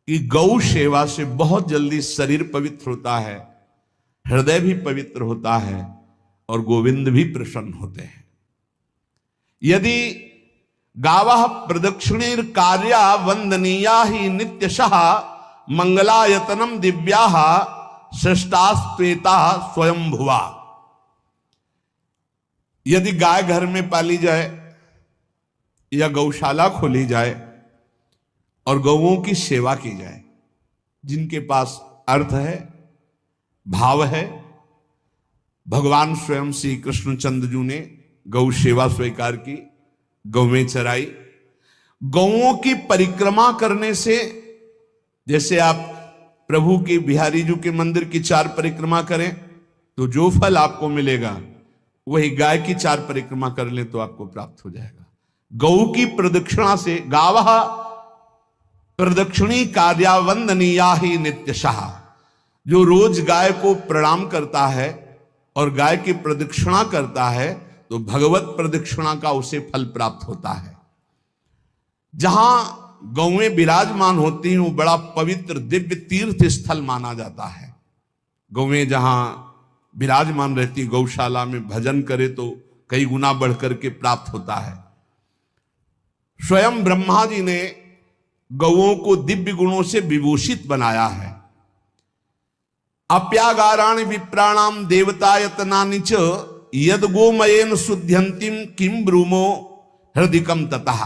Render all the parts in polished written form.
कि गौ सेवा से बहुत जल्दी शरीर पवित्र होता है, हृदय भी पवित्र होता है और गोविंद भी प्रसन्न होते हैं। यदि गावः प्रदक्षिणीर कार्या वंदनीया ही नित्यशः मंगलायतनम दिव्याः श्रेष्ठास्त्वेता स्वयंभुवा। यदि गाय घर में पाली जाए या गौशाला खोली जाए और गौओं की सेवा की जाए, जिनके पास अर्थ है, भाव है, भगवान स्वयं श्री कृष्णचंद्र जी ने गौ सेवा स्वीकार की, गौवें चराई। गौओं की परिक्रमा करने से, जैसे आप प्रभु के बिहारी जी के मंदिर की 4 परिक्रमा करें तो जो फल आपको मिलेगा वही गाय की 4 परिक्रमा कर ले तो आपको प्राप्त हो जाएगा। गौ की प्रदक्षिणा से, गावः प्रदक्षिणी कार्या वंदनीया ही नित्यशः, जो रोज गाय को प्रणाम करता है और गाय की प्रदक्षिणा करता है तो भगवत प्रदक्षिणा का उसे फल प्राप्त होता है। जहां गौएं विराजमान होती हैं वो बड़ा पवित्र दिव्य तीर्थ स्थल माना जाता है। गौएं जहां विराजमान रहती, गौशाला में भजन करे तो कई गुना बढ़कर के प्राप्त होता है। स्वयं ब्रह्मा जी ने गौओं को दिव्य गुणों से विभूषित बनाया है। अप्यागाराणि विप्राणाम देवतायतनानि च यद गोमयेन शुद्ध्यंतिम किम ब्रूमो हृदिकम ततः।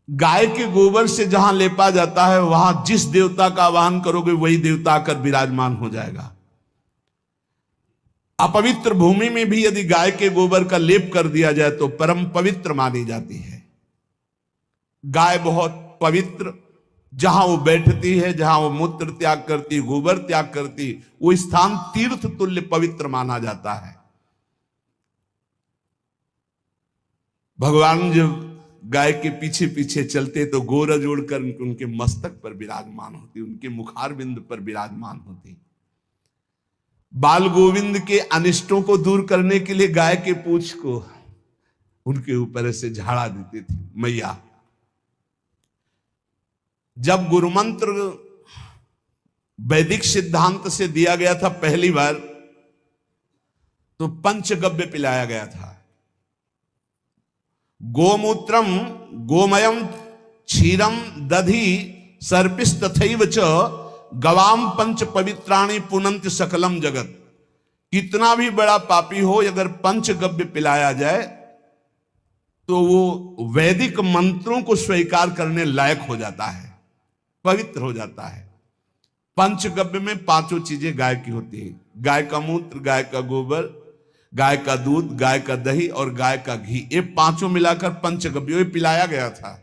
गाय के गोबर से जहां लेपा जाता है वहां जिस देवता का आवाहन करोगे वही देवता आकर विराजमान हो जाएगा। अपवित्र भूमि में भी यदि गाय के गोबर का लेप कर दिया जाए तो परम पवित्र मानी जाती है। गाय बहुत पवित्र, जहां वो बैठती है, जहां वो मूत्र त्याग करती, गोबर त्याग करती, वो स्थान तीर्थ तुल्य पवित्र माना जाता है। भगवान जब गाय के पीछे पीछे चलते तो गोरज उड़कर उनके मस्तक पर विराजमान होती, उनके मुखार बिंद पर विराजमान होती। बाल गोविंद के अनिष्टों को दूर करने के लिए गाय के पूंछ को उनके ऊपर से झाड़ा देती थी मैया। जब गुरुमंत्र वैदिक सिद्धांत से दिया गया था पहली बार तो पंचगव्य पिलाया गया था। गोमूत्रम गोमयम क्षीरम दधि सर्पिस तथैव च गवाम पंच पवित्राणि पुनंत सकलम जगत। कितना भी बड़ा पापी हो, अगर पंचगव्य पिलाया जाए तो वो वैदिक मंत्रों को स्वीकार करने लायक हो जाता है, पवित्र हो जाता है। पंचगव्य में 5 चीजें गाय की होती है। गाय का मूत्र, गाय का गोबर, गाय का दूध, गाय का दही और गाय का घी, ये 5 मिलाकर पंचगव्य पिलाया गया था।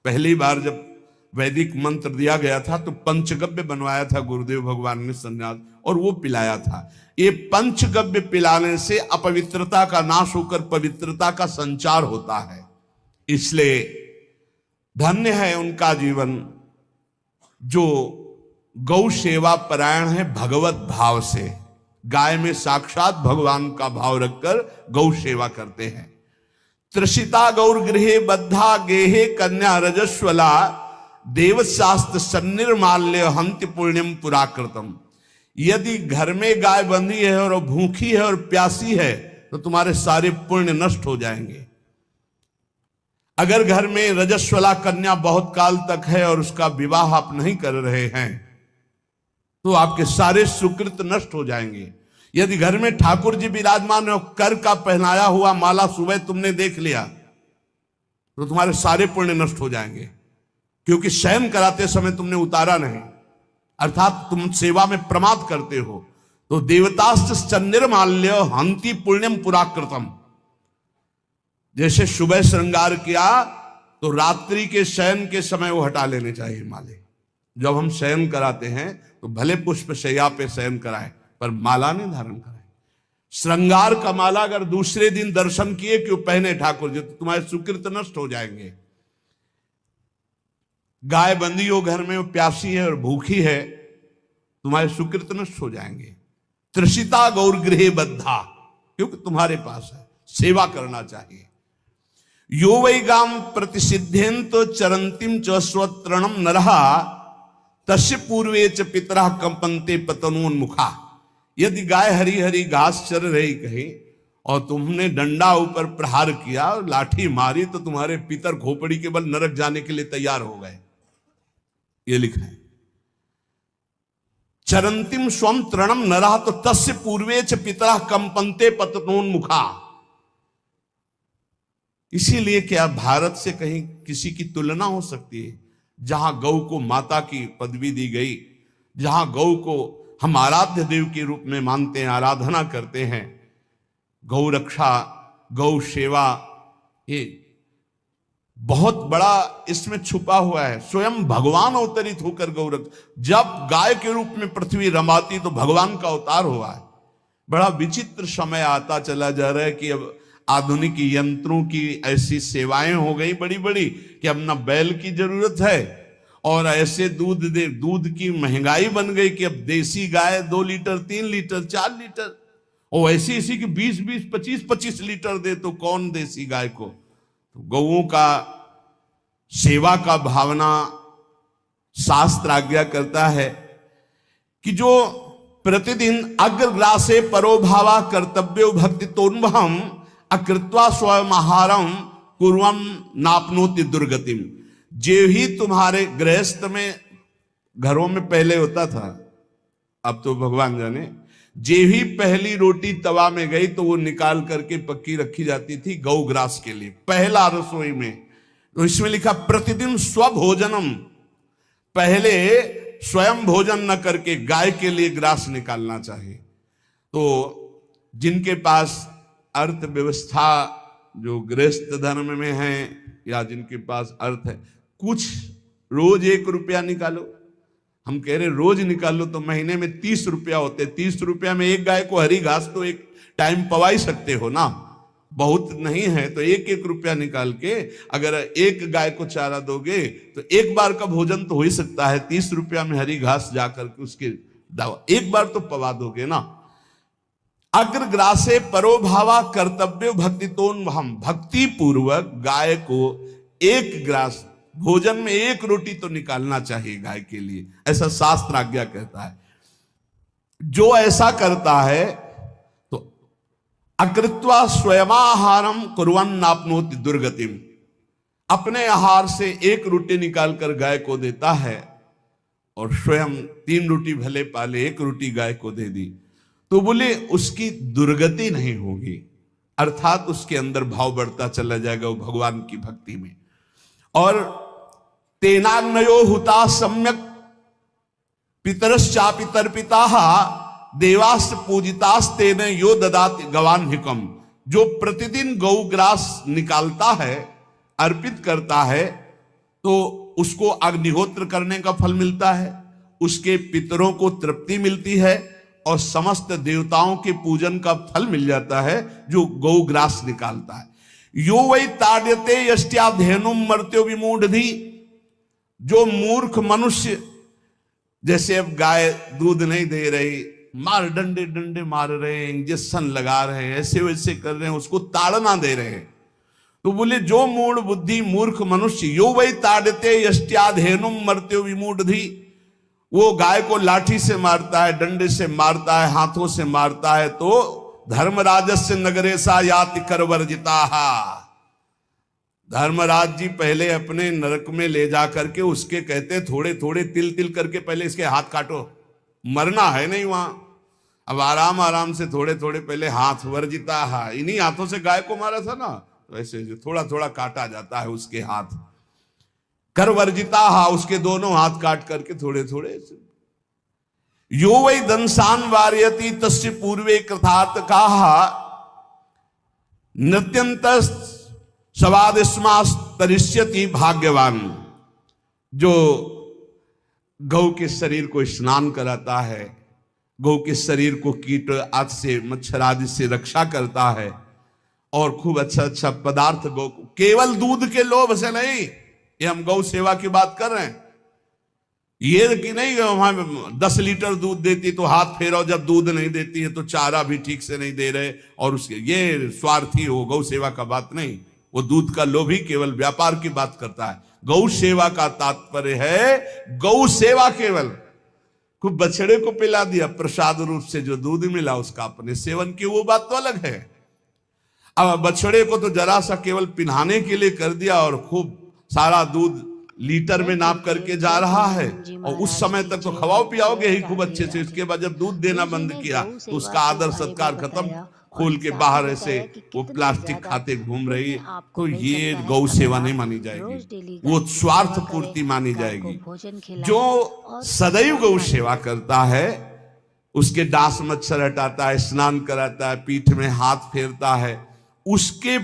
पहली बार जब वैदिक मंत्र दिया गया था तो पंचगव्य बनवाया था गुरुदेव भगवान ने संन्यास, और वो पिलाया था। ये पंचगव्य पिलाने से अपवित्रता का नाश होकर पवित्रता का संचार होता है। इसलिए धन्य है उनका जीवन जो गौ सेवा परायण है, भगवत भाव से। गाय में साक्षात भगवान का भाव रखकर गौ सेवा करते हैं। त्रिषिता गौर गृहे बद्धा गेहे कन्या रजस्वला देवशास्त्र सन्निर्माल्य हंति पुण्यम पुराकृतम। यदि घर में गाय बंधी है और भूखी है और प्यासी है तो तुम्हारे सारे पुण्य नष्ट हो जाएंगे। अगर घर में रजस्वला कन्या बहुत काल तक है और उसका विवाह आप नहीं कर रहे हैं तो आपके सारे सुकृत नष्ट हो जाएंगे। यदि घर में ठाकुर जी विराजमान है, कर का पहनाया हुआ माला सुबह तुमने देख लिया तो तुम्हारे सारे पुण्य नष्ट हो जाएंगे, क्योंकि शयन कराते समय तुमने उतारा नहीं, अर्थात तुम सेवा में प्रमाद करते हो। तो देवतास्त सन्निर्माल्य हंति पुण्यम पुराकृतम। जैसे सुबह श्रृंगार किया तो रात्रि के शयन के समय वो हटा लेने चाहिए माले। जब हम शयन कराते हैं तो भले पुष्प शैया पे शयन कराएं पर माला नहीं धारण कराएं। श्रृंगार का माला अगर दूसरे दिन दर्शन किए क्यों पहने ठाकुर जी तो तुम्हारे सुकृत नष्ट हो जाएंगे। गाय बंदी हो घर में, वो प्यासी है और भूखी है, तुम्हारे सुकृत नष्ट हो जाएंगे। त्रिषिता गौर गृहे बद्धा, क्योंकि तुम्हारे पास है, सेवा करना चाहिए। यो वै गाम प्रतिसिद्धेन तो चरंतिम च स्वतरणम नरहा तस्य पूर्वे च पितरः कंपन्ते पतनोन्मुखा। यदि गाय हरी हरी घास चर रही कहीं और तुमने डंडा ऊपर प्रहार किया और लाठी मारी तो तुम्हारे पितर खोपड़ी के बल नरक जाने के लिए तैयार हो गए। ये लिखा है चरंतिम स्वम तृणम नरः तो तस्य पूर्वे च पितरः कंपन्ते पतनोन्मुखा। इसीलिए क्या भारत से कहीं किसी की तुलना हो सकती है जहां गौ को माता की पदवी दी गई, जहां गौ को हम आराध्य देव के रूप में मानते हैं, आराधना करते हैं। गौ रक्षा, गौ सेवा, ये बहुत बड़ा इसमें छुपा हुआ है। स्वयं भगवान अवतरित होकर गौ रक्षा, जब गाय के रूप में पृथ्वी रमाती तो भगवान का अवतार हुआ है। बड़ा विचित्र समय आता चला जा रहा है कि अब आधुनिक यंत्रों की ऐसी सेवाएं हो गई बड़ी बड़ी कि अब ना बैल की जरूरत है और ऐसे दूध की महंगाई बन गई कि अब देसी गाय 2 लीटर 3 लीटर 4 लीटर और ऐसी ऐसी कि 20-20 25-25 लीटर दे तो कौन देसी गाय को। तो गौओं का सेवा का भावना शास्त्र आज्ञा करता है कि जो प्रतिदिन अग्रग्रासे परोभावा कर्तव्यो भक्ति तोन्वहम अकृत्वा स्वयं आहारम कुर्वम नापनोति दुर्गतिम। जे ही तुम्हारे गृहस्थ में घरों में पहले होता था, अब तो भगवान जाने, जे ही पहली रोटी तवा में गई तो वो निकाल करके पक्की रखी जाती थी गौग्रास के लिए, पहला रसोई में। तो इसमें लिखा प्रतिदिन स्वभोजनम, पहले स्वयं भोजन न करके गाय के लिए ग्रास निकालना चाहिए। तो जिनके पास अर्थव्यवस्था जो गृहस्थ धर्म में है या जिनके पास अर्थ है, कुछ रोज 1 रुपया निकालो। हम कह रहे रोज निकालो तो महीने में 30 रुपया होते। 30 रुपया में एक गाय को हरी घास तो एक टाइम पवा ही सकते हो ना, बहुत नहीं है तो 1-1 रुपया निकाल के अगर एक गाय को चारा दोगे तो एक बार का भोजन तो हो ही सकता है। 30 रुपया में हरी घास जाकर के उसके दवा एक बार तो पवा दोगे ना। अग्रग्रासे परोभावा कर्तव्य भक्ति तोन, हम भक्ति पूर्वक गाय को 1 ग्रास भोजन में 1 रोटी तो निकालना चाहिए गाय के लिए, ऐसा शास्त्र आज्ञा कहता है। जो ऐसा करता है तो अकृत्वा स्वयमाहारम कुर्वन् नाप्नोति दुर्गतिम, अपने आहार से 1 रोटी निकालकर गाय को देता है और स्वयं 3 रोटी भले पाले 1 रोटी गाय को दे दी तो बोले उसकी दुर्गति नहीं होगी, अर्थात उसके अंदर भाव बढ़ता चला जाएगा वो भगवान की भक्ति में। और तेनाग्नयो हुता सम्यक पितरश्चापि तर्पिताः देवास्त पूजितास्तेन यो ददाति गवान्हिकम। जो प्रतिदिन गौग्रास निकालता है, अर्पित करता है, तो उसको अग्निहोत्र करने का फल मिलता है, उसके पितरों को तृप्ति मिलती है और समस्त देवताओं के पूजन का फल मिल जाता है जो गौग्रास निकालता है। यो वै ताड्यते यष्ट्याधेनुम मर्त्यो विमूढ़धि। जो मूर्ख मनुष्य, जैसे अब गाय दूध नहीं दे रही, मार डंडे डंडे मार रहे हैं, इंजेक्शन लगा रहे हैं, ऐसे वैसे कर रहे हैं, उसको ताड़ना दे रहे हैं, तो बोले जो मूढ़ बुद्धि मूर्ख मनुष्य, यो वै ताड्यते यष्ट्याधेनुम मर्त्यो विमूढ़धि, वो गाय को लाठी से मारता है, डंडे से मारता है, हाथों से मारता है, तो धर्मराजस्य नगरेशा याति करवर्जिताहा। धर्मराज जी पहले अपने नरक में ले जा करके उसके कहते थोड़े थोड़े तिल तिल करके पहले इसके हाथ काटो, मरना है नहीं वहां, अब आराम आराम से थोड़े थोड़े पहले हाथ वर्जिताहा, इन्हीं हाथों से गाय को मारा था ना, तो ऐसे थोड़ा थोड़ा काटा जाता है उसके हाथ। कर वर्जिता, उसके दोनों हाथ काट करके थोड़े थोड़े। यो वै दंसान वार्यति तस्य पूर्वे कृतार्थ काहा नृत्यंत सवादिस्मास्तरिष्यति भाग्यवान। जो गौ के शरीर को स्नान कराता है, गौ के शरीर को कीट आदि से मच्छर आदि से रक्षा करता है और खूब अच्छा अच्छा पदार्थ गौ को, केवल दूध के लोभ से नहीं, ये हम गौ सेवा की बात कर रहे हैं, ये कि नहीं वहां 10 लीटर दूध देती तो हाथ फेरो, जब दूध नहीं देती है तो चारा भी ठीक से नहीं दे रहे और उसके ये स्वार्थी हो, गौ सेवा का बात नहीं, वो दूध का लोभी केवल व्यापार की बात करता है। गौ सेवा का तात्पर्य है गौ सेवा केवल। खूब बछड़े को पिला दिया प्रसाद रूप से, जो दूध मिला उसका अपने सेवन की, वो बात तो अलग है। अब बछड़े को तो जरा सा केवल पिन्हाने के लिए कर दिया और खूब सारा दूध लीटर में नाप करके जा रहा है, और उस समय तक तो खवाओ पियाओगे ही खूब अच्छे से। इसके बाद जब दूध देना बंद किया तो उसका आदर सत्कार खत्म, खोल के बाहर ऐसे वो प्लास्टिक खाते घूम रही, तो ये गौ सेवा नहीं मानी जाएगी, वो स्वार्थ पूर्ति मानी जाएगी। जो सदैव गौ सेवा करता है, उसके डांस मच्छर हटाता है, स्नान कराता है, पीठ में हाथ फेरता है, उसके